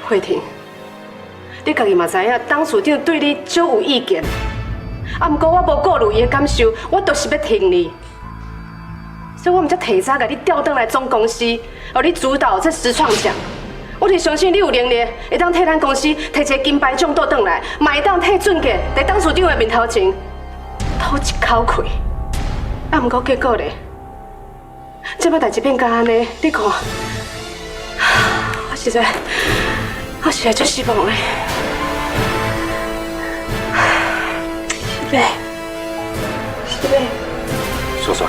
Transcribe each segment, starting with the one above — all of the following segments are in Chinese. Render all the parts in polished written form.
慧婷，你家己嘛知影，董事长对你少有意见，啊，不过我无顾虑伊的感受，我就是要挺你，所以我毋才提早甲你调转来总公司，让你主导这实创奖。我就相信你有能力，会当替咱公司摕一个金牌奖倒转来，嘛会当替俊杰在董事长的面头前吐一口气。啊，不过结果咧，这摆代志变甲安尼，你看，我实在足失望嘞。是呗，说煞去，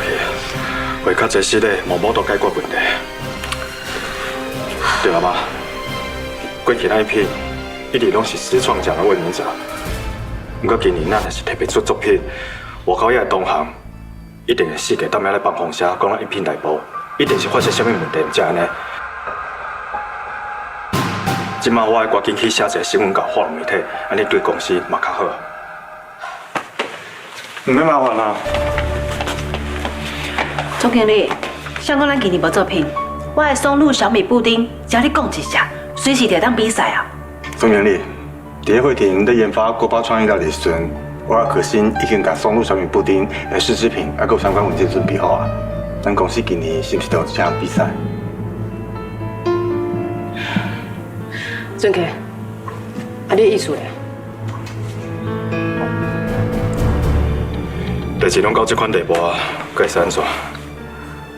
为较侪事咧，毛毛都解决问题。对阿妈，过去那一片一直拢是实创奖的卫冕者，不过今年咱也是特别出作品，外口遐的同行一定会四界踮遐咧放风声，讲咱一片内部一定是发生什么问题，才安尼。即马我会赶紧去写一个新闻稿发媒体，安尼对公司嘛较好。唔免麻烦啦。总经理，想讲咱今年无作品，我的松露小米布丁，只要你讲一下，随时就当比赛啊。总经理，伫会庭在研发国宝创意料理时阵，我可心已经把松露小米布丁的试制品，还有相关文件准备好啊。咱公司今年是不是都有这项比赛？俊杰，啊，你意思咧？代志拢到这款地步啊，该是安怎？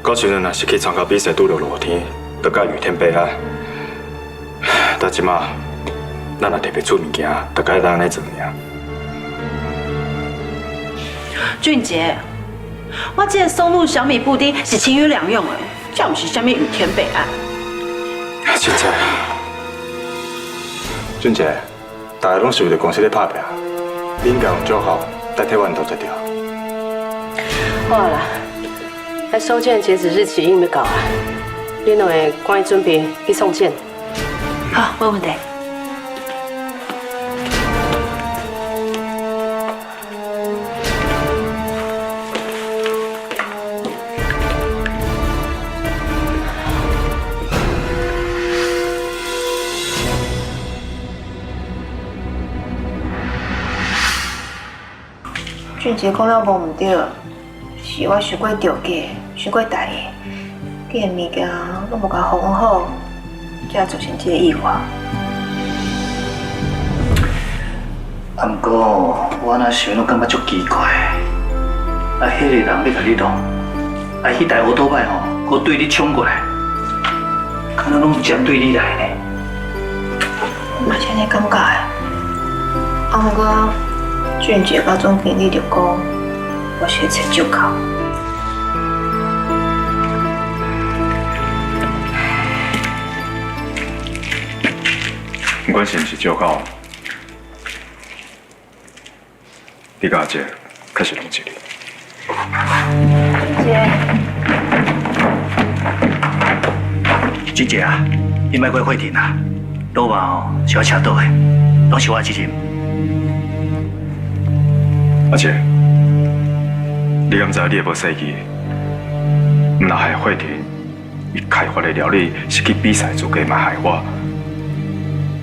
到时阵若是去参加比赛，拄着落天，就甲雨天悲哀。但即马，咱若特别出物件，就该当安尼做尔。俊杰，我这个松露小米布丁是情余两用的，这不是什么雨天备案。凊彩，俊杰，大家拢是为了公司咧打拼，你应该用祝福代替阮做才对。好啦，咱收件截止日期已经要到啊，你两个赶紧准备去送件。好，没问题。俊杰讲了无唔对，是我想过着急，想过大意，计个物件拢无甲缝好，才造成这个意外。啊，不过我那想拢感觉足奇怪，啊，迄个人要甲你弄，啊，迄台乌托摆吼，佮对你冲过来，可能拢针对你来呢。嘛是安尼感觉的，啊，不过俊杰甲总经理就讲，我是找借口。不管是毋是借口，你甲阿姐确实拢一哩。俊杰啊，你莫过会停啊，老板吼是我请倒的，拢是我的责任。阿姐，你敢知你会无生气？毋若害慧婷，伊开发的料理是去比赛做假嘛害我，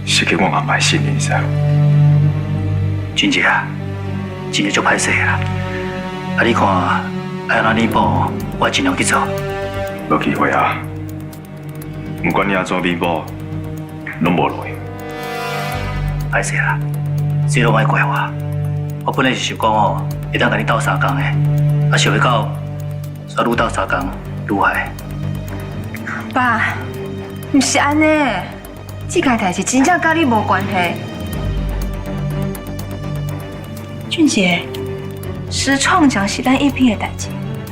是去我阿妈信任噻。俊杰啊，真个足歹势啦。啊，你看，爱安怎弥补，我会尽量去做。无机会啊！不管你安怎弥补，拢无路用。歹势啦，这拢莫怪我。我本来是想讲哦，会当甲你斗相共的，啊，想要到煞愈斗相共愈害。爸，唔是安尼，这件代志真正甲你无关系。俊杰，实创奖是咱一片的代志，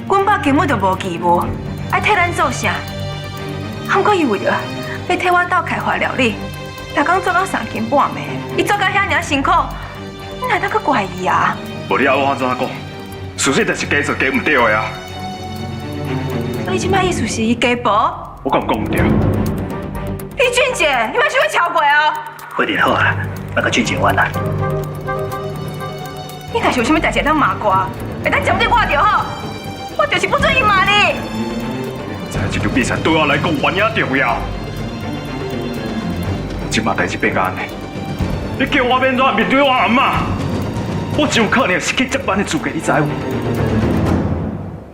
阮爸根本就无义务爱替咱做啥。不过伊为了要替我斗开发料理，逐工做到3更半暝，伊做到遐尔辛苦。你哪能去怪伊啊？无你要我安怎讲？事实就是假做假唔对的啊！你即摆意思是伊家婆？我敢讲唔对？李俊杰，你莫想要超过哦！会点好啊，莫甲俊杰冤啊！你若是有啥物代志当骂我，会当将这我就好。我就是不准伊骂你。在这场比赛对我来讲，原因重要。即马代志变到安尼，你叫我免怎面对我阿嬷？我真有可能失去接班的资格，你知无？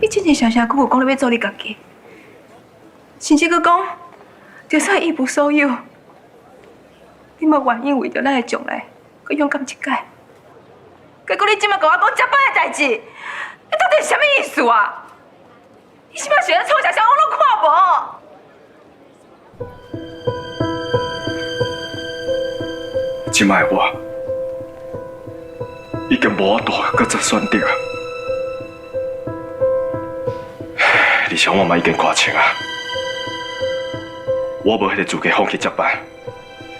你真正常常佫有讲你要做你家己，甚至佫讲，就算一无所有，你嘛愿意为着咱的将来，佫勇敢一改。结果你即马甲我讲接班的代志，你到底是啥物意思啊？你是不是想要创啥啥我拢看无？即摆我已经无法度搁再选择啊！而且我嘛已经看清啊，我无迄个资格放弃接班，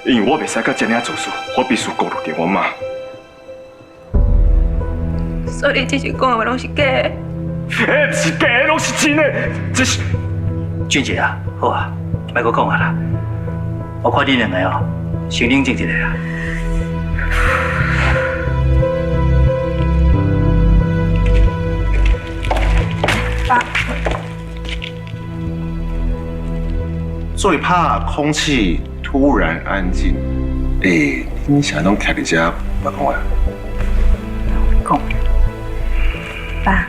因为我袂使甲这样做事，我必须顾虑着我妈。所以你之前讲的话拢是假的。不是假的，拢是真的，这是。俊杰啊，好啊，莫搁讲啊啦。我看你两个哦，先冷静一下啦。爸，最怕空气突然安静。你想拢徛伫遮不讲话？讲。爸，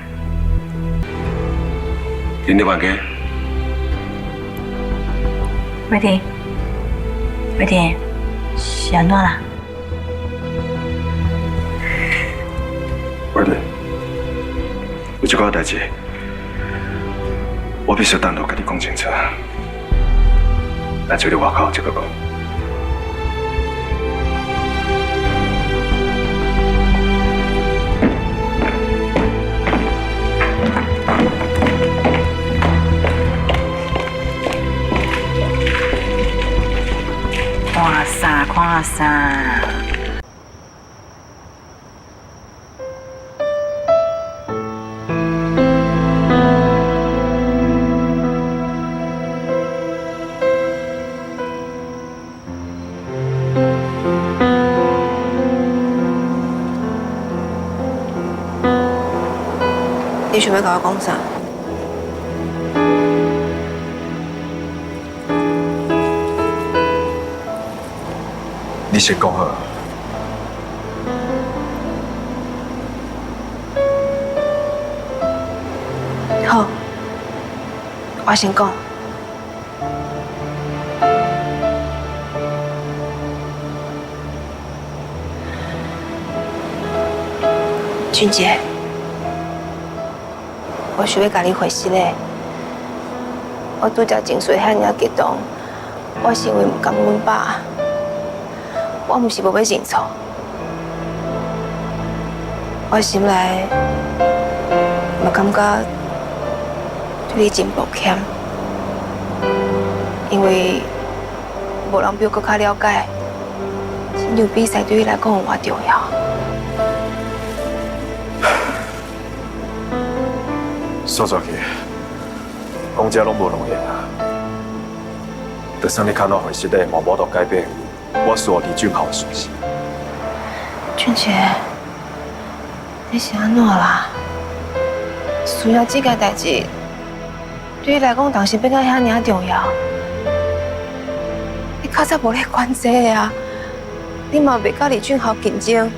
恁咧冤家？伟霆，伟霆，是安怎啦？伟霆，有一个代志，我必须单独甲你讲清楚。咱出去外口再讲。看啥看啥？你想要甲我讲啥？你先讲好。好，我先讲。俊杰，我想要甲你回信嘞。我拄则情绪遐尔激动，我是因为唔甘阮爸。我毋是无要认错，我心内嘛感觉对你真抱歉，因为无人比我更加了解，亲像比赛对你来讲有偌重要。说出去，讲遮拢无路用啊！就算你看到回事咧，嘛无度改变。我所有李俊豪的属性。俊杰，你是安怎啦？需要这件代志，对你来讲，当时变到遐尔重要。你较早无咧管这个啊，你嘛袂甲李俊豪竞争。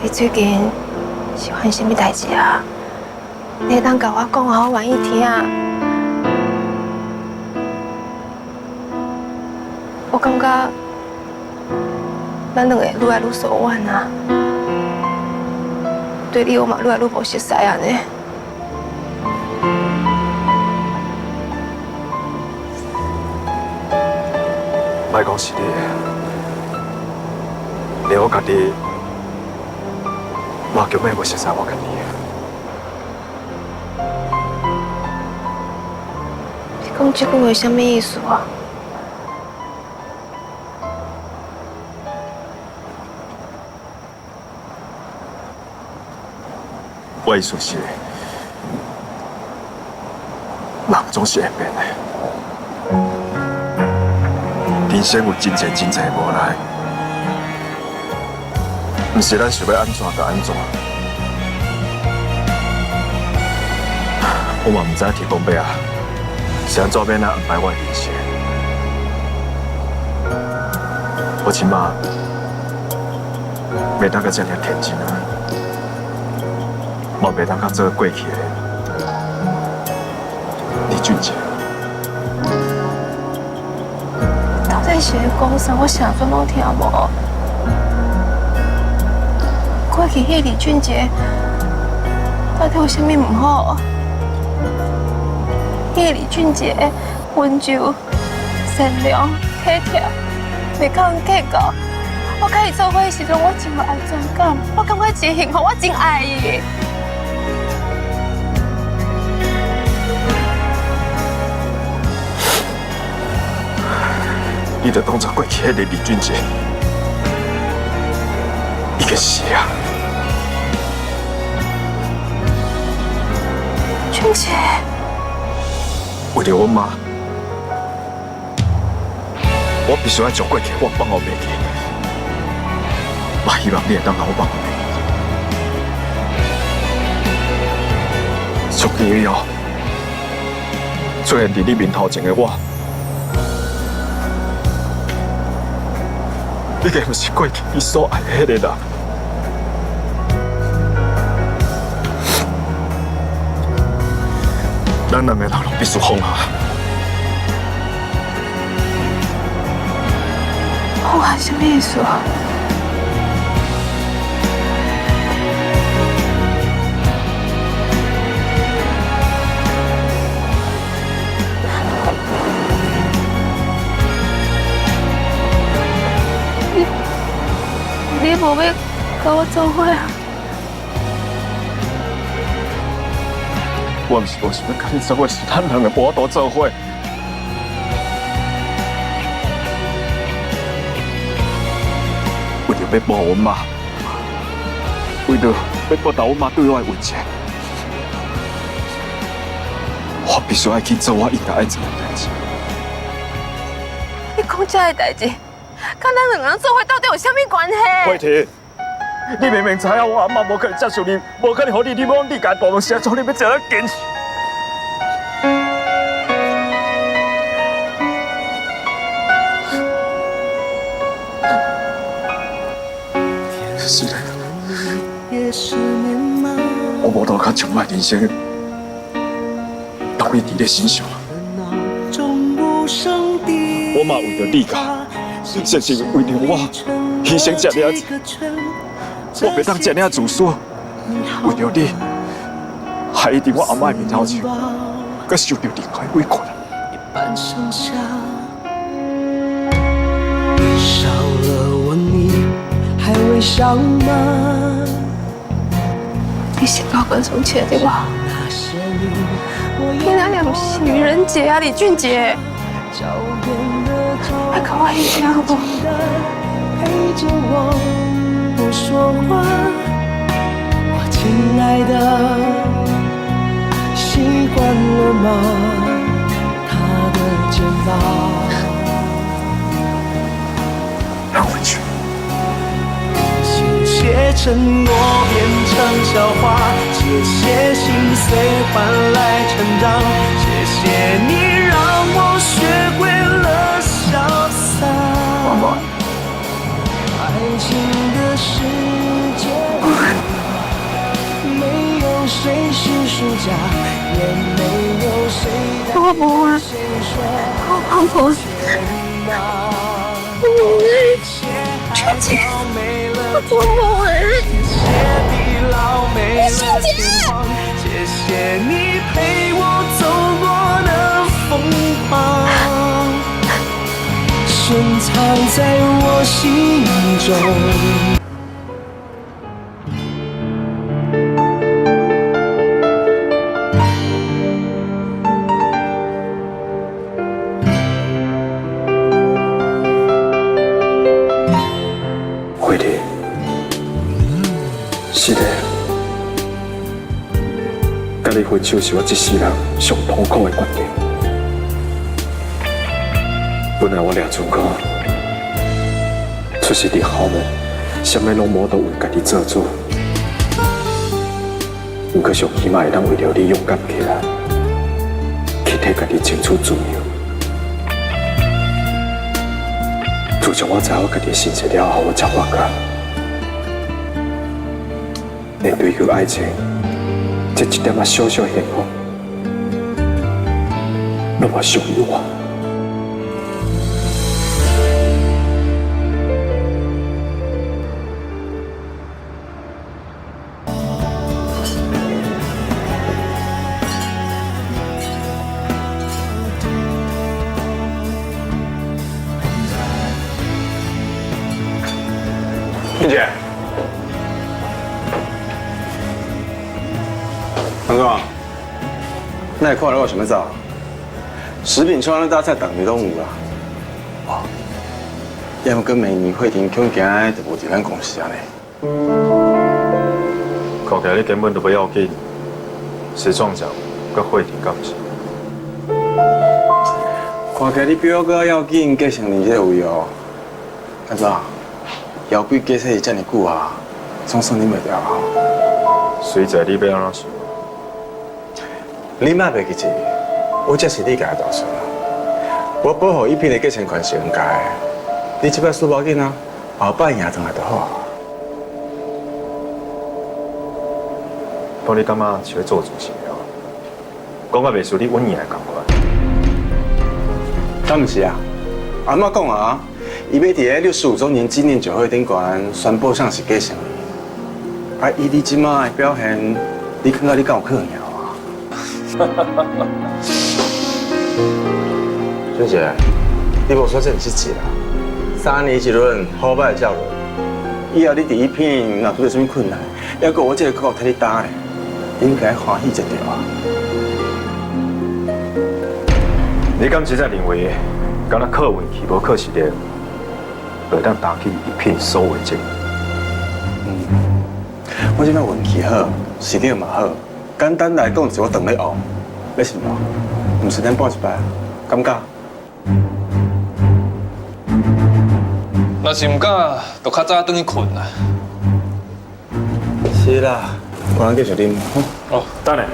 你最近是发生什么代志啊？你当甲我讲，我愿意听。我感觉咱两个愈来愈疏远啊，对你我嘛愈来愈无熟悉安尼。莫讲是你，连我家己嘛根本无熟悉我家己。你讲这句话什么意思啊？我意思是，人总是会变的，人生有真侪无奈，毋是咱想要安怎就安怎。我嘛毋知天公伯啊，是是安怎要来安排我的人生？我即马袂当甲这样天真啊，嘛袂当甲做过去的李俊杰。到底是在讲啥？我啥阵拢听无。过去迄李俊杰到底有啥物唔好？迄李俊杰温柔、善良、体贴，袂甲人计较。我甲伊做伙的时阵，我真有安全感，我感觉真幸福，我真爱伊。你就当作过去迄个李俊杰，已经死啊！俊杰，为了我妈，我必须要将过去我放我袂记。我希望你会当甲我放我袂记。从今以后，出现伫你面头前的我，已经不是过去你所爱的迄个人。咱两个人必须放下。我还什么意思啊？你无要跟我做伙啊？我毋是无想要跟你做伙，是咱两个无法度做伙。为着要保护我妈，为着要报答我妈对我的恩情，我必须要去做我应该爱做的代志。你讲这个代志，跟咱两个人做伙到底有啥物关系？慧婷，你明明知影我阿妈无可能接受你，无可能互你往你家大门写，做你要这样坚持。是的，我无度较将我人生投入你的身上。我嘛为着你家，甚至为着我牺牲这样子，我袂当这样自私。为着你，还一定我阿妈的面头前，佮受到另外委屈。少了我，你还会想吗？你是高跟松切对吧？你那俩不是女人节啊，李俊杰。还跟我一起好不？陪着我不说话，我亲爱的，习惯了吗？他的肩膀。让我去。谢谢承诺变成笑话，谢谢心碎换来成长，谢谢你让我学会了潇洒。爱情的世界，没有谁是输家，也没有谁对谁说我春节，我不会。谢谢地老美了天荒，谢谢你陪我走过的疯狂，深藏在我心中。慧玲，是的，甲你分手是我一世人上痛苦的决定。本来我掠出国，出世伫校门，啥物拢无，都为家己做主。不过上起码会当为了你勇敢起来，去替家己争取自由。自从我知影我家己性格了后，我才发觉，会追求爱情，这一点小小幸福，那么属于我。俊杰，唐总，那你看了我什么照？食品创新大赛等于都有啦。哦，要么跟美女慧婷恐惊就无伫咱公司安尼。看起来你根本都不要紧，时创奖佮会庭敢是？看起来你比我搁要紧，继承你这个位哦。安怎？摇柜假设遮尔久啊，总算你袂掉啊。随在你要安怎想？你莫袂记住，我才是你家的大孙啊！我保护一片的继承权是应该的。你这摆输无要紧啊，后摆赢转来就好啊。不你感觉是要做主席了？讲到袂输你稳赢的感觉。当然是啊，阿嬷讲啊，伊要伫个65周年纪念酒会顶悬宣布上是继承人。啊，以你即马的表现，你感觉你敢有可能赢啊？俊杰，你无说这唔是急啦，3年一轮，好歹教轮。以后你第一片若遇到什么困难，要搁我这个角替你打咧，你应该欢喜才对啊。你敢真正认为，敢若考运气无考试的，会当打起一片所有的责任？我即摆运气好，实力嘛好，简单来讲就是我长咧学，要信无？唔是咱半一摆，感觉？若是唔敢，就较早转去困啦。是啦，我人继续啉。哦，等下。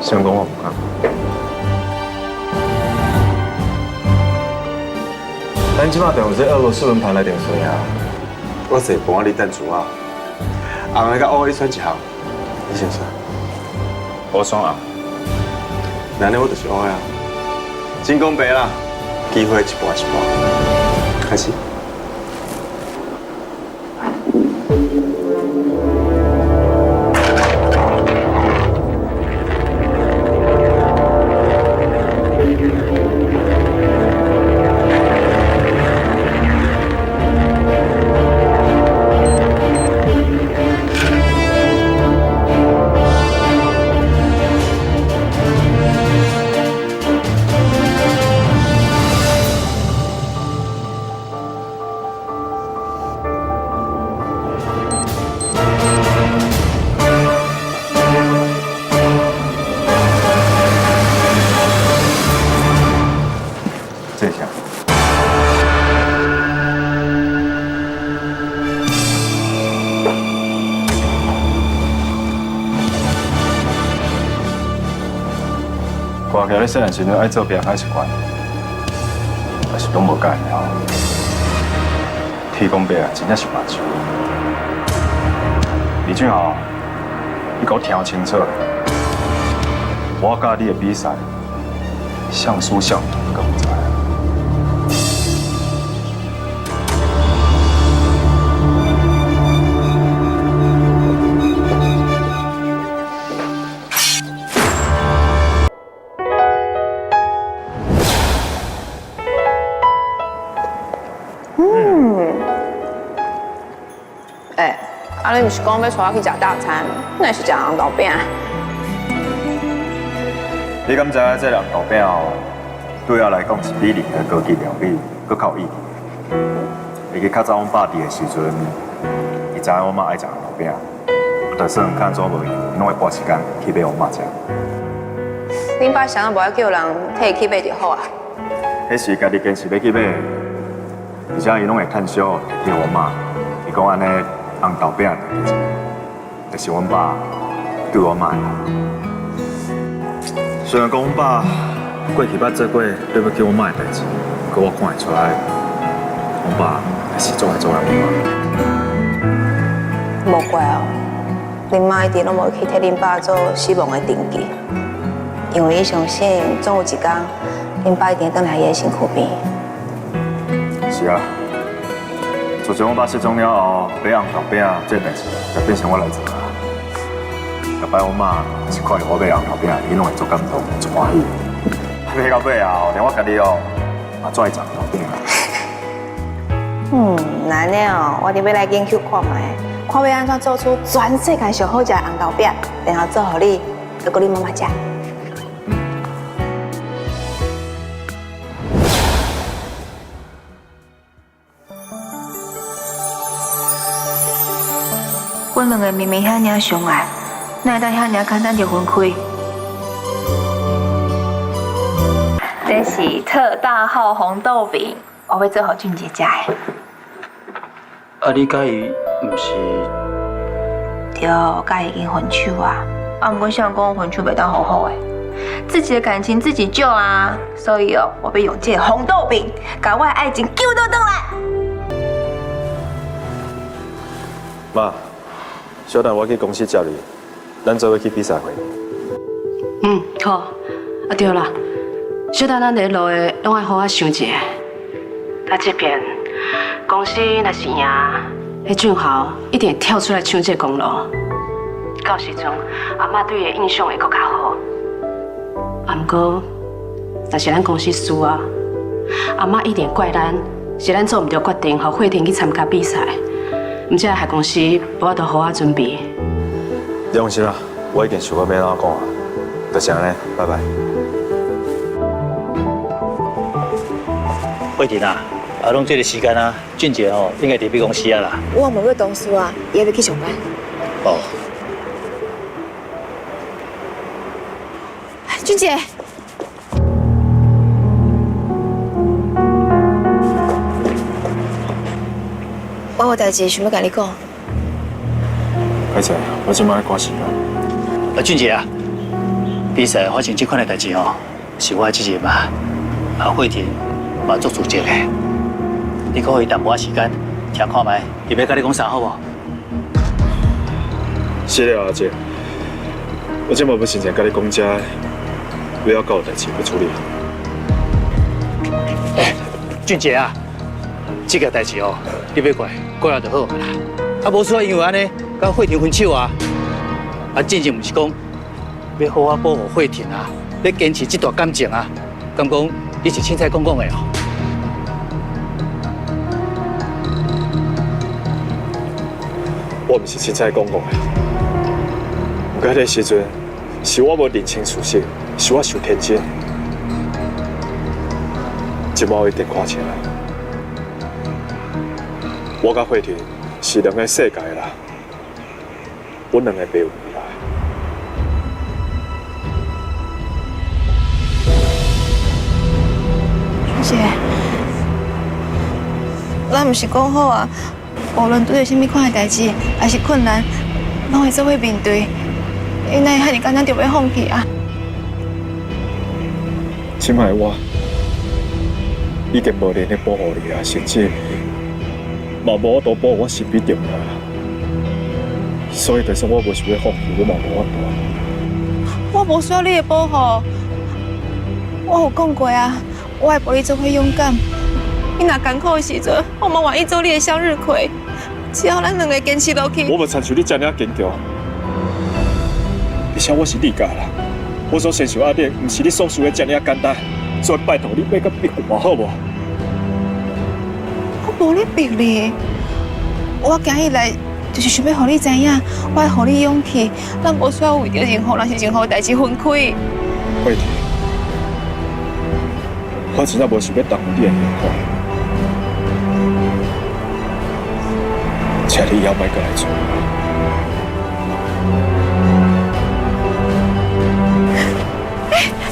先讲我唔敢。咱即马就用这俄罗斯轮盘来点水啊！我坐帮我你等住啊。红的甲乌的选一项，你先选。我选红。那呢我就是乌的啊。真公平啦，机会一半一半。开始。这项。看起来你细汉时阵爱做病爱习惯，但是拢无改了。天公伯啊，真正是目睭。李俊豪，你给我听清楚，我甲你的比赛，像输像赢，你敢不知？啊，你毋是讲要带我去食大餐，那是食红豆饼。你敢知影这红豆饼哦，对我来讲是美丽的高级料理，佮较有意义。会记较早阮爸伫的时阵，伊知影我妈爱食红豆饼，就算看做无闲，拢会拨时间去买我妈食。恁爸想要无爱叫人替伊去买就好啊。迄是家己坚持要去买，而且伊拢会趁小摕去我妈。伊讲安尼红豆饼就是阮爸对我妈。虽然讲阮爸过去捌做过对不起我妈的代志，可我看会出来，阮爸还是做爱做人阮妈。无怪哦，恁妈一直拢无去替恁爸做死亡的登记，因为伊相信总有一天，恁爸一定回来伊的身躯边。是啊，自从我爸失踪了后，买红豆饼这代志就变成我来做啊。后摆我妈是看到我买红豆饼，伊拢会做感动，做欢喜。买到尾后，连我家己哦，嘛做爱做红豆饼啊。那呢哦，我哋要来研究看卖，看要安怎做出全世界上好食的红豆饼，然后做互你，再给你妈妈食。阮两个明明遐尔相爱，哪会当遐尔简单就分开？这是特大号红豆饼，我要做互俊杰食的。啊，你甲伊毋是？对，甲伊已经分手啊！啊，毋过想讲分手袂当好好的，自己的感情自己救啊！所以哦，我要用这个红豆饼，把我的爱情救倒转来。妈，小等我去公司接你，咱做伙去比赛会。好，啊对啦，小等咱在路的拢爱好好想一下。啊，这边公司若是赢，迄俊豪一定会跳出来抢这功劳。到时阵阿嬷对伊的印象会更较好。啊，毋过若是咱公司输啊，阿嬷一定怪咱，是咱做唔对决定，互慧婷去参加比赛。唔只害公司无法度好好准备。你放心啦，我已经想好要安怎讲啊，就是安尼，拜拜。慧婷啊，拢这个时间啊，俊杰吼应该伫比公司啊啦。我问过同事啊，伊要去上班。哦，俊杰，我有代志想要甲你讲。歹势，我即摆赶时间。俊杰啊，比赛发生这款的代志吼，是我的责任啊。慧婷嘛做主责的，你可以淡薄仔时间听看卖，伊要甲你讲啥好无？是了，阿姐，我即摆要先前甲你讲遮，不要搞有代志要处理。俊杰啊，这个代志哦，你要过了就好啦。啊，无需要因为安尼，甲慧婷分手啊。啊，真正毋是讲要好好保护慧婷啊，要坚持这段感情啊。敢讲你是凊彩讲的哦。我毋是凊彩讲的，不过迄个时阵是我无认清事实，是我受天真。即摆我一定看清啦，我甲慧婷是两个世界的人，阮两个袂有未来。俊杰，咱毋是讲好啊，无论拄着什么款的代志，还是困难，拢会做伙面对。你哪会遐尔简单就要放弃啊？即摆我已经无能力保护你啊，甚至嘛无法度保护我身边重要的人，所以就算我无想要放弃，我嘛无法度。我无需要你的保护，我有讲过啊，我会陪你做伙勇敢。你若艰苦的时阵，我嘛愿意做你的向日葵。只要咱两个坚持落去。我无亲像你这样坚强，而且我是你家人，我所承受压力，毋是你所想的这样简单。所以拜托你，别甲逼我，好无？我无咧逼你，我今日来就是想要让你知影，我会给你勇气，咱无需要为着任何是任何代志分开。慧婷，我真正无想要耽误你的幸福，请你以后莫再来做。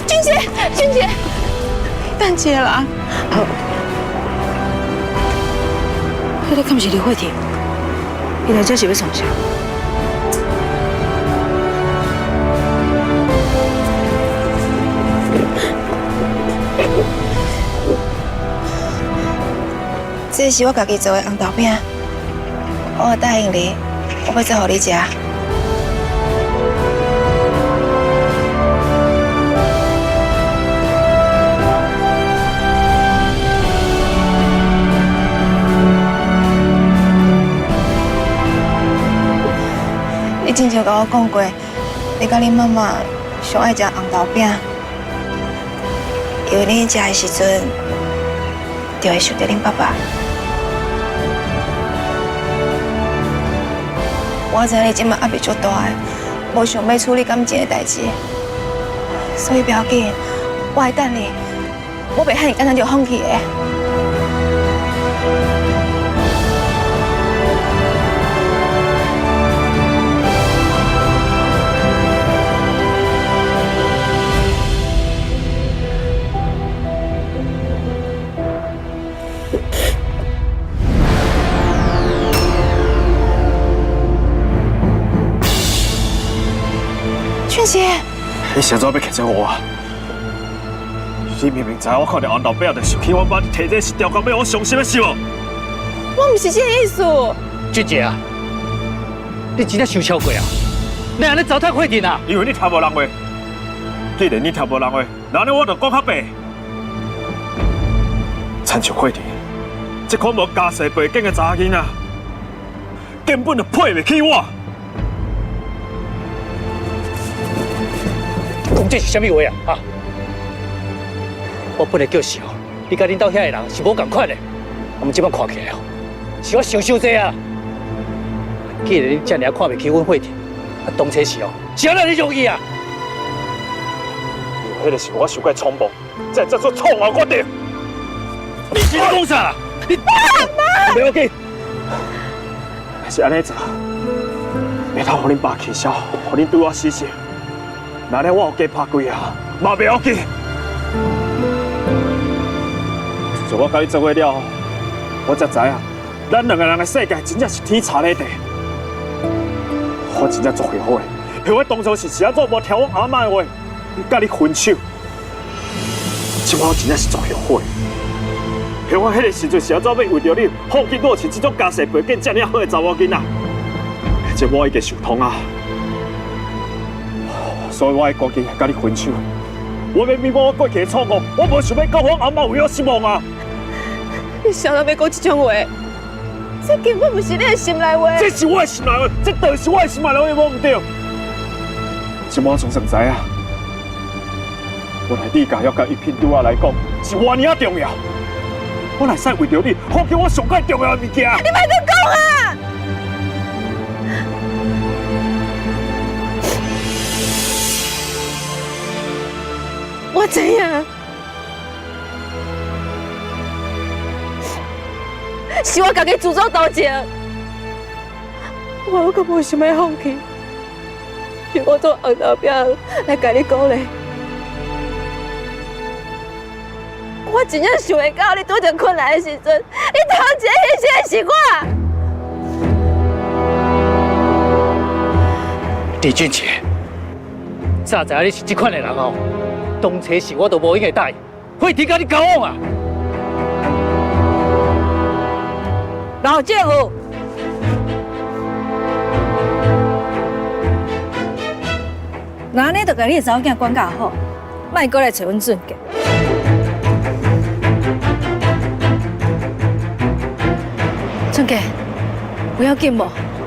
俊杰，俊杰，等一下啦。好，迄个敢不是李慧婷？伊来这是要创啥？这是我家己做的红豆饼，我答应你，我要做给你吃。你之前甲我讲过，你甲恁妈妈上爱食红豆饼，因为恁食的时阵，就会想到恁爸爸。我知你即马压力足大的，无想要处理感情的代志，所以不要紧，我会等你，我袂遐尔简单就放弃的。俊杰，你现在要客着我？你明明知我看到红豆饼就生气，我把你提这是调工要我伤心的是无？我唔是这个意思。俊杰啊，你真正想超过啊！你安尼糟蹋慧婷啊！因为你听无人话，既然你听无人话，那呢我就讲较白。亲像慧婷，这款无家世背景的查囡仔，根本就配袂起我。讲这是啥物话啊？啊！我本来叫是哦，你甲恁兜遐个人是无共款的，我们即摆看起来哦，是我想伤济啊！既然你遮尔看袂起阮慧婷，啊，当初是哦，是安怎你容易啊？因为迄个是我想过冲动，才做出错误决定。你是讲啥啦？你不要紧，是安尼做，袂当互恁爸气消，互恁对我死心。那呢，我有加拍几下，嘛袂要紧。自从我甲你做伙了后，我才知影，咱两个人的世界真正是天差地别。我真正足后悔，后悔当初是安怎无听我阿妈的话，甲你分手。即摆我真正是足后悔。后悔迄个时阵是安怎要为着你放弃落去这种家世背景遮尔好的查某囡仔，这我已经想通啊。所以我会赶紧甲你分手。我要弥补我过去的错误，我无想要到我阿妈为我失望啊！你想到要讲这种话，这根本不是你的心内话。这是我的心内话，这绝对是我的心内话，无唔对。即我总算知影，原来你家要甲一片对我来讲是偌尔啊重要。我哪使为着你放弃我上介重要的物件？你莫再讲啊！我知影，是我家己自作多情，我根本想要放弃，是我做红豆饼来甲你鼓励。我真正想会到你拄着困难的时阵，你头一个牺牲的是我。李俊杰，早知影你是这款的人哦。当初是我都无应该答应，慧婷甲你交往啊！老姐夫，那安尼就甲你的查某囝管教好，莫过来找阮俊杰。俊杰，不要紧无，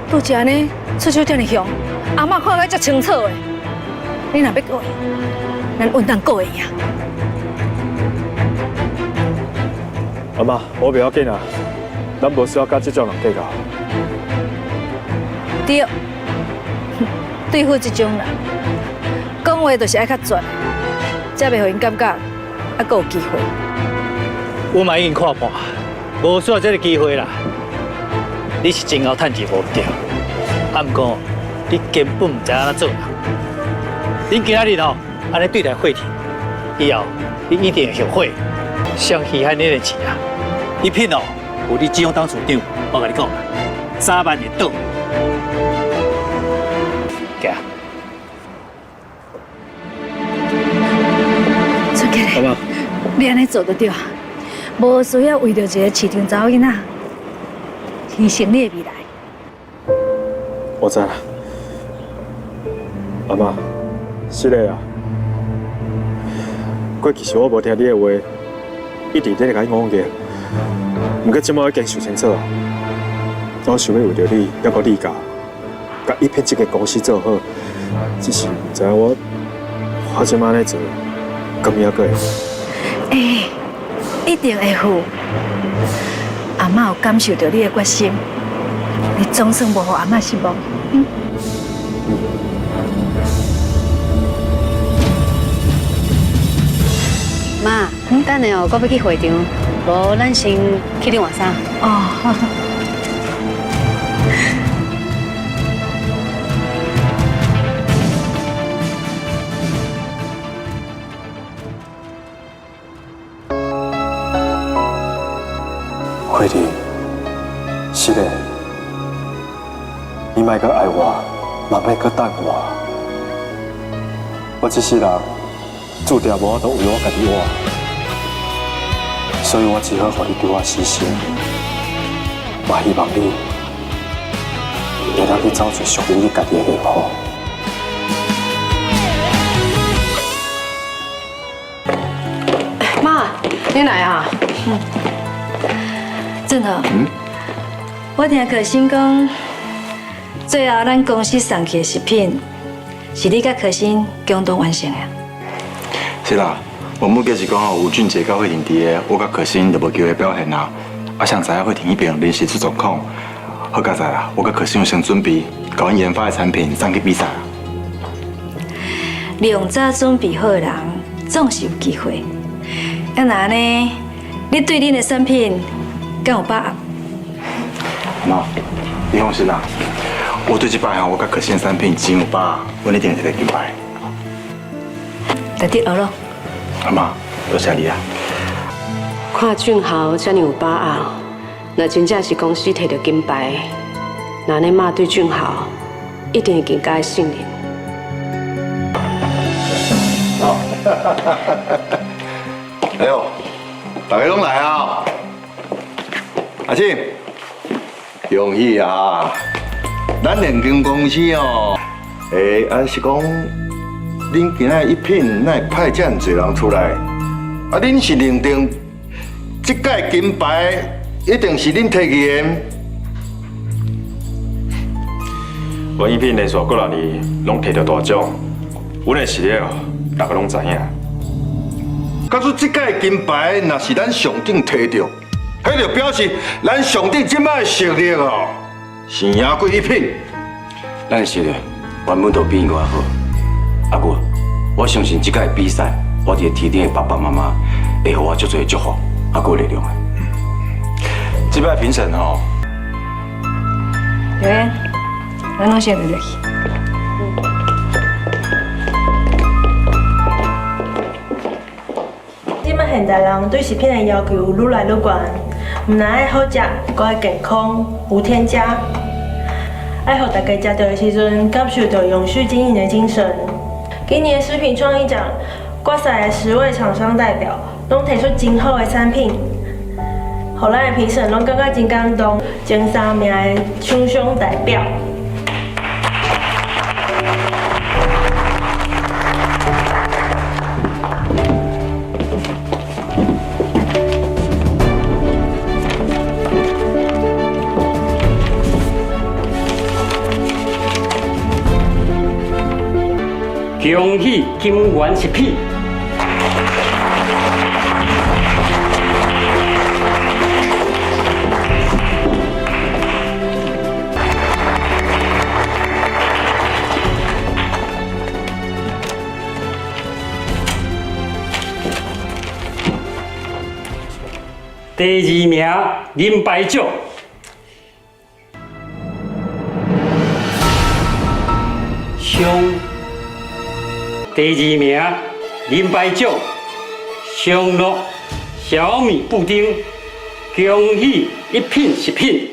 拄只安尼出手遮尔凶，阿嬷看甲遮清楚的，你若要过，咱稳当过会呀。阿妈，我袂要紧啊，咱无需要甲这种人计较。对，对付这种人，讲话就是爱较绝，才袂互因感觉还阁有机会。我嘛已经看破，无需要这个机会啦。你是真后趁钱无对，啊，不过你根本唔知安怎做人。恁今仔日哦，安尼对待慧婷，以后你一定会后悔。像稀罕你的钱啊，一片哦，有你这样当处长，我跟你讲啦，早晚会倒。行。春杰，阿妈，你安尼做就对，无需要为着一个市场查某囡仔牺牲你的未来。我知啦，阿妈，是的啊。过去是我无听你的话，一直在甲你讲嘅。不过即摆已经想清楚啊，我想要为着你，还有你家，甲一片这个公司做好。只是唔知我即摆咧做，咁样个会？一定会好。阿嬷有感受到你的决心，你总算无互阿嬷失望。妈，等下哦，我要去会场，无咱先去恁换衫。哦。慧玲，是的，你莫搁爱我，嘛莫搁等我。我这世人注定无法度为我家己活，所以我只好互你对我死心。嘛希望你会当去找出属于你家己的幸福。妈，你来啊！正好，我听可心讲，最后咱公司送去的食品是你甲可心共同完成的。是啦，我目标是讲吼，吴俊杰到慧婷伫的，我甲可心就无机会表现啦。啊，想知影慧婷那边临时出状况，好佳在啦，我甲可心有先准备，甲阮研发的产品送去比赛。量早准备好的人，总是有机会。要那呢，你对恁的产品敢有把握？妈，你放心啦，我对这摆吼，我甲可心的产品真有把握，我一定会得金牌。来滴学咯。阿妈，多谢你啊。看俊豪这么有把握，那真正是公司摕到金牌，那恁妈对俊豪一定会更加信任。好，哎呦，大家拢来啊！阿庆，恭喜啊！咱联经公司哦，是讲恁今仔一品乃会派这么多人出来，啊，恁是认定这届金牌一定是恁摕去的？我一品连续过6年拢摕到大奖，阮的实力哦，大家拢知影。假如这届金牌若是咱上顶摕到，迄就表示咱上顶即摆的实力哦，是赢过一品。咱实力原本就比因外好。阿姑，我相信这届比赛，我伫天顶的爸爸妈妈会给我足多祝福，还有力量的。这摆评审吼，刘燕，咱拢先落去。即摆现代人对食品的要求愈来愈悬，唔但爱好食，阁爱健康，无添加。爱互大家食到的时阵，感受到永续经营的精神。今年的食品创意奖，决赛的10位厂商代表，拢提出真好的产品，互咱的评审拢感觉真感动，前3名的厂商代表。恭喜金源食品！第2名银牌奖。第2名银牌奖，上乐小米布丁，恭喜一品食品。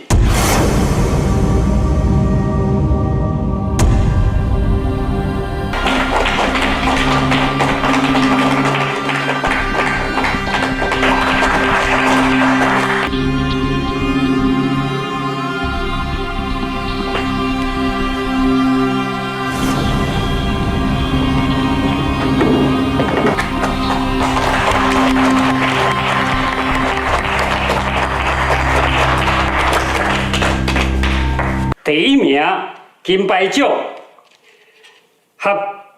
名金牌奖，合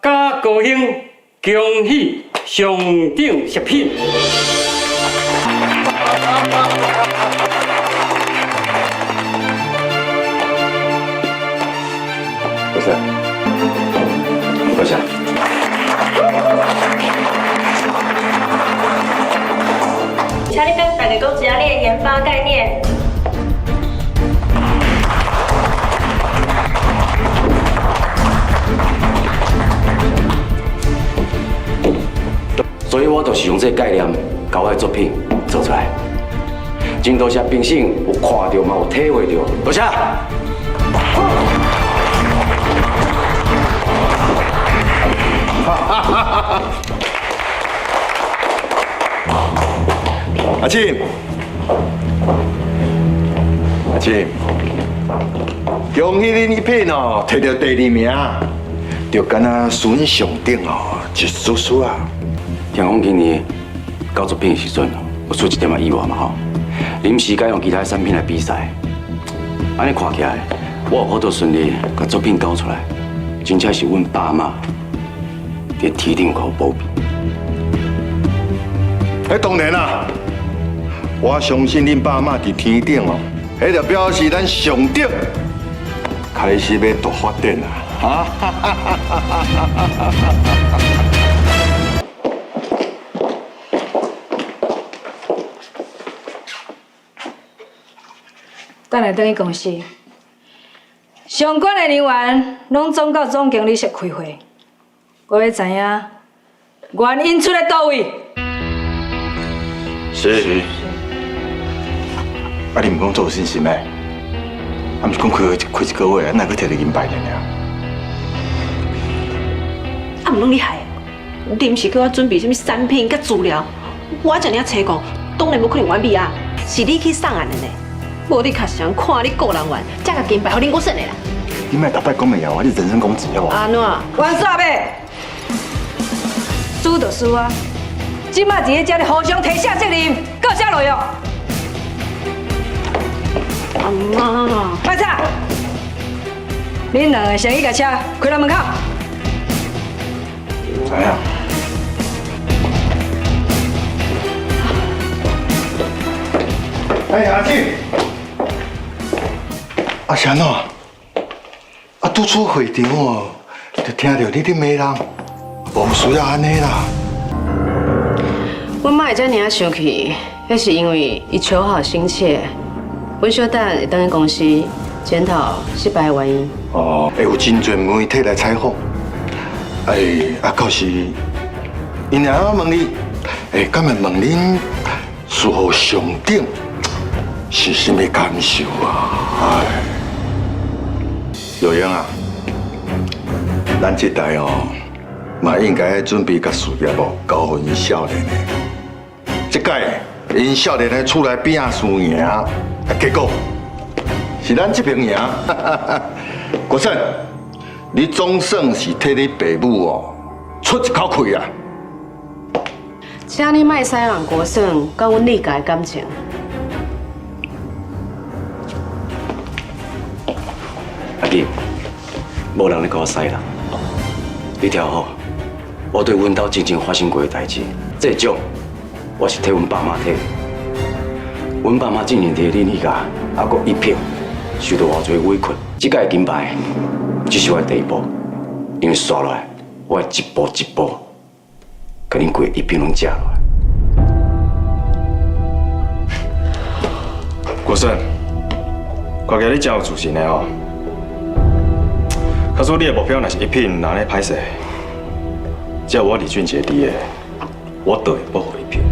家高兴，恭喜上等食品。不是，坐下。请你跟大家讲一下你的研发概念。所以我就是用这个概念，把我的作品做出来。真多谢评审有看到嘛，有体会到。多谢。阿庆，阿庆，恭喜恁一片哦，摕到第2名，就敢若选上顶哦，一丝丝啊。听讲今年搞作品的时阵，有出一点意外嘛吼，临时改用其他产品来比赛，安尼看起来，我有好多顺利把作品搞出来，真正是阮爸妈伫天顶给我保庇。当然啦，我相信恁爸妈伫天顶哦，迄就表示咱上顶开始要大发展啦，哈！等下等去公司，相关的人员拢总到总经理室开会，我要知影原因出在倒位。是。啊，你唔讲做有信心咩？啊，毋是讲开一个月，哪个摕到银牌呢？啊，唔拢你害，临时叫我准备什么产品甲资料，我这样采购，当然无可能完美啊，是你去送案的呢。无你较想看你个人玩，才甲金牌互恁国胜的啦。你莫逐摆讲袂晓，你人身攻击好无？安怎？完煞呗，输就输啊！即马伫咧遮咧互相提下责任，告啥路用？阿妈，快走！恁两个先去甲车开到门口。知影。哎，阿庆，啊是安怎？啊，拄出会场哦，就听到你伫骂人，无需要安尼啦。阮妈会遮尔生气，迄是因为伊求好心切。阮小等会等去公司检讨失败的原因。哦，会有真侪媒体来采访。啊，到时因若要问你，敢会问恁事后上顶是甚么感受啊？有英啊，咱这代哦，嘛应该准备甲事业哦交互因少年的。这届因少年的出来比赛输赢，结果是咱这边赢。国胜，你总算是替你爸母哦出一口气啊！请你莫使人国胜甲阮理解感情。阿弟，无人咧甲我使啦，你听好，我对阮兜真正发生过的代志，这奖我是替阮爸妈摕。阮爸妈竟然摕恁迄家，还阁一票，受到偌侪委屈。这届金牌只是我的第一步，因为刷落来，我会一步一步，甲恁过一片拢食落来。国胜，看起来你真有自信的哦。可是你的目标若是一品，哪咧歹势？只要我李俊杰伫的，我都会保护一品。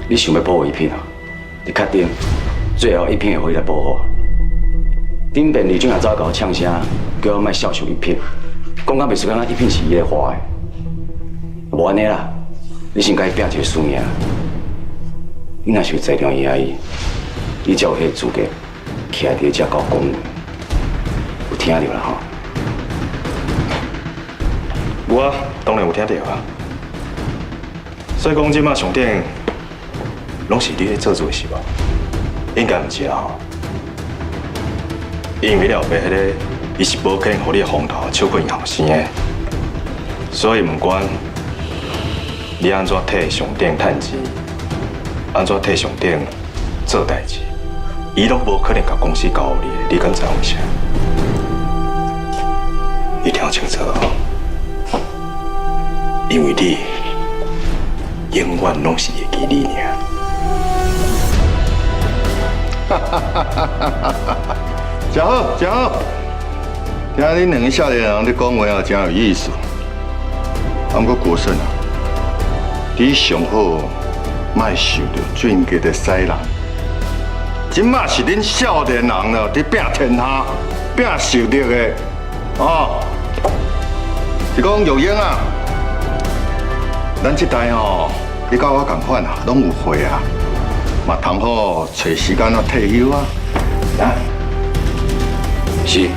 你想要保护一品啊？你确定最后一片会回来保护？顶边李俊也走甲我呛声，叫我莫笑受一片，讲到袂输敢若一片是伊咧花的。无安尼啦，你先甲伊拼一个输赢。你若是有在场伊阿姨，你才有迄个资格徛伫遮搞讲，有听到啦吼？我当然有听到啊。所以讲，即马上顶拢是你咧做的是无？应该毋是啦吼。因为了后壁迄个，伊是无可能互你的风头超过后生的，所以不管你安怎替上顶趁钱，安怎替上顶做代志，伊拢无可能甲公司交予你的，你敢知为啥？你听清楚哦，因为你永远拢是会记你尔。真好，真好！听恁两个少年人咧讲话啊，真有意思。不过国胜啊，你上好莫受到俊杰的使人。即马是恁少年人了，伫拼天下、拼实力的，哦。是讲玉英啊，咱这代吼，你甲我同款啊，拢有会啊，嘛通好找时间啊退休啊，啊。是。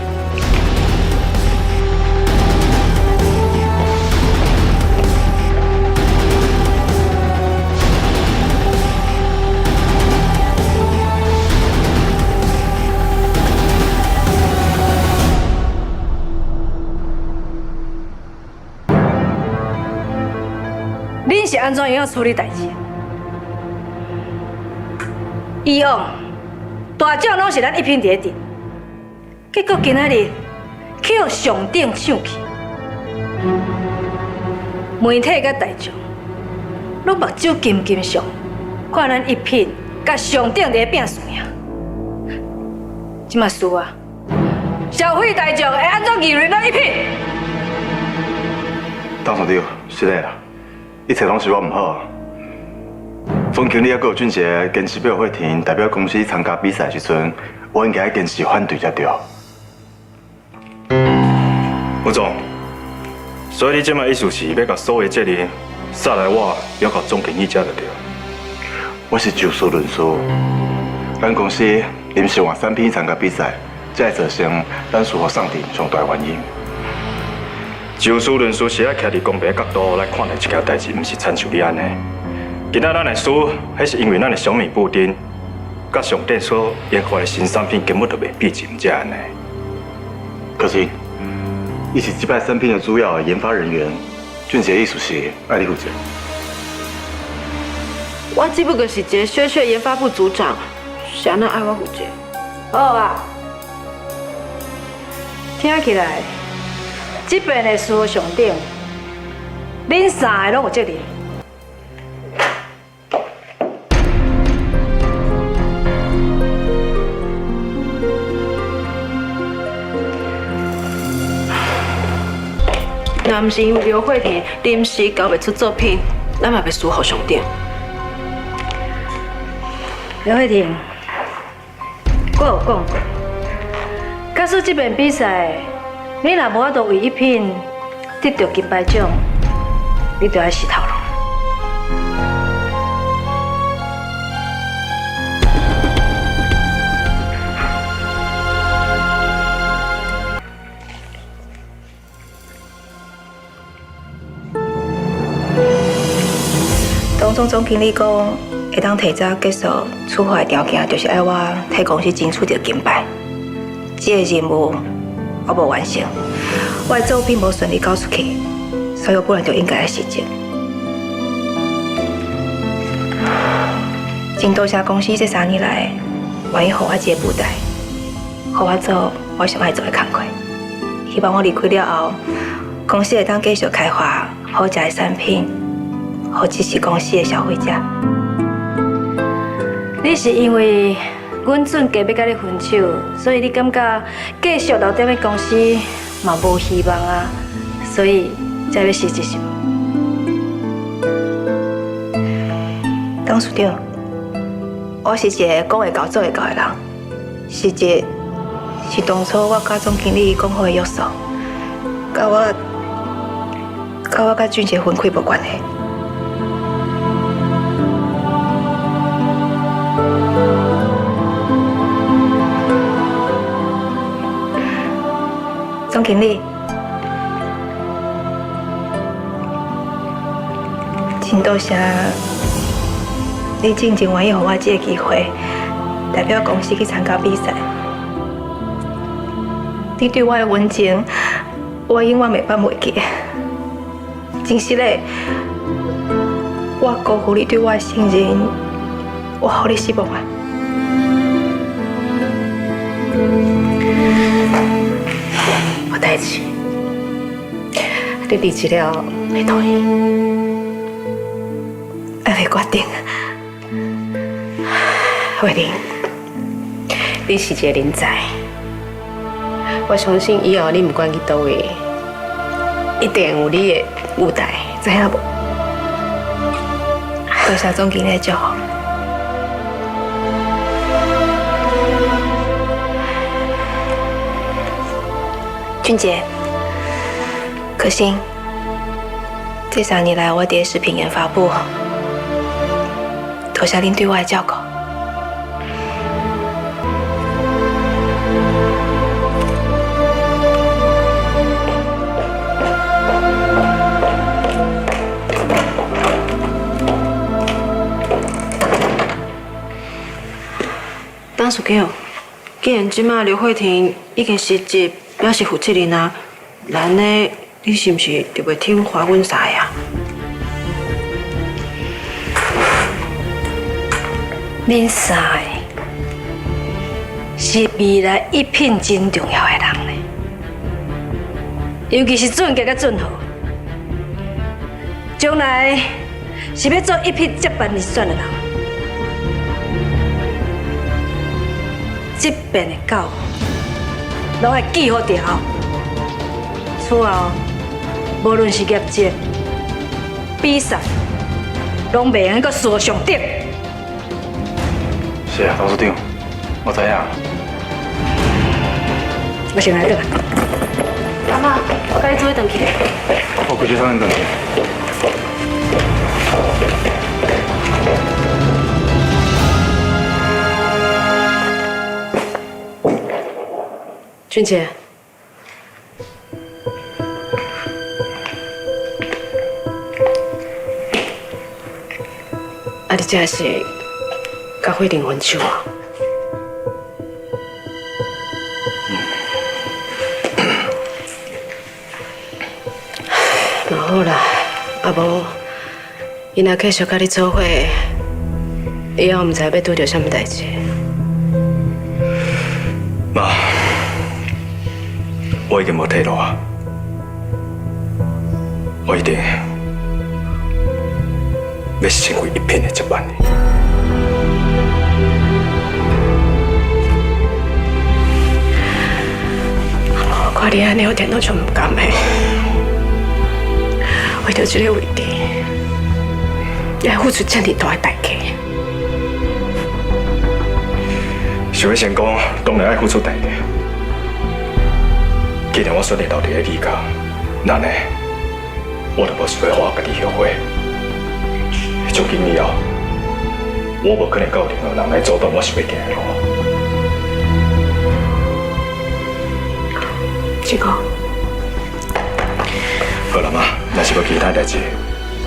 恁是安怎样处理代志？以往大奖拢是咱一品伫顶，结果今仔日去互上顶抢去，媒体甲大众拢目睭金金上，看咱一品甲上顶伫拼输赢。即嘛输啊，消费大众会安怎议论咱一品？董事长，是的啦。一切拢是我唔好。冯经理还有俊杰坚持要有会庭代表公司参加比赛时阵，我应该坚持反对才对。吴总，所以你即摆意思是要把所有责任撒来我，要靠总经理才就对。我是就事论事，咱公司临时换产品参加比赛，才会造成咱输互上庭上大原因。就事论事是要徛伫公平的角度来看待这件代志，毋是亲像你安尼。今仔咱的输，迄是因为咱的小米布丁，甲上顶所研发的新产品根本就袂比真才安尼。可是，伊是这摆产品的主要研发人员，俊杰意思是爱你负责。我只不过是一个小小研发部组长，是安那爱我负责？好啊，听起来。这边的事上顶，恁三个拢有责任。若毋是因为刘慧婷临时交袂出作品，咱嘛袂输互上顶。刘慧婷，我有讲过，假使这边比赛。你若无法度为一品得到金牌奖，你就要死头路。董总经理讲，会当提早结束处罚的条件，就是要我替公司争取到金牌。这个任务。我无完成，我的作品无顺利交出去，所以我本来就应该来辞职。真多谢公司这3年来愿意给我这个舞台，给我做我想爱做的工作。希望我离开了后，公司会当继续开发好食的产品，好支持公司的消费者。你是因为？阮准家要甲你分手，所以你感觉继续留在公司嘛无希望啊，所以才要辞职是吗？董事长，我是一个讲会到做会到的人，是当初我甲总经理讲好的约束，甲我甲俊杰分开无关系。总经理，真多谢你真正愿意给我这个机会，代表公司去参加比赛。你对我的温情，我永远袂放袂记。真实的，我辜负你对我的信任，我好你失望啊！有代志，你离职了会同意？还未决定。慧玲，你是一个人才，我相信以后你不管去倒位，一定有你的舞台，知影无？多谢总经理的祝福。俊杰，可心，这3年来我伫食品研发部，多谢您对我的照顾。董事长，既然即马刘慧婷已经失职，表示负责任啊，咱呢，你是毋是就袂听话阮啥呀？恁三个是未来一品真重要的人呢，尤其是俊杰甲俊豪，将来是要做一品接班人选的人。这边的教育，拢会记好条。此后，无论是业绩、比赛，拢袂用阁输上顶。是啊，董事长，我知影。我先来倒。阿妈，我甲你做一顿去。我回去上等去。俊杰，啊，你这是甲慧玲分手啊？那好啦，啊无，伊若继续甲你做伙，以后毋知要拄到什么代志。妈，我已经无退路啊！我一定要成为一品的接班人。我看你安尼，我点都就唔甘的。为着这个位置，要付出这么大的代价。想要成功，当然要付出代价。既然我选择留伫个李家，那呢，我就无需要我家己后悔。从今以后，我无可能到任何人来阻断我想要行的路。这个，好了妈，若是有其他代志，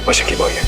我先去无闲。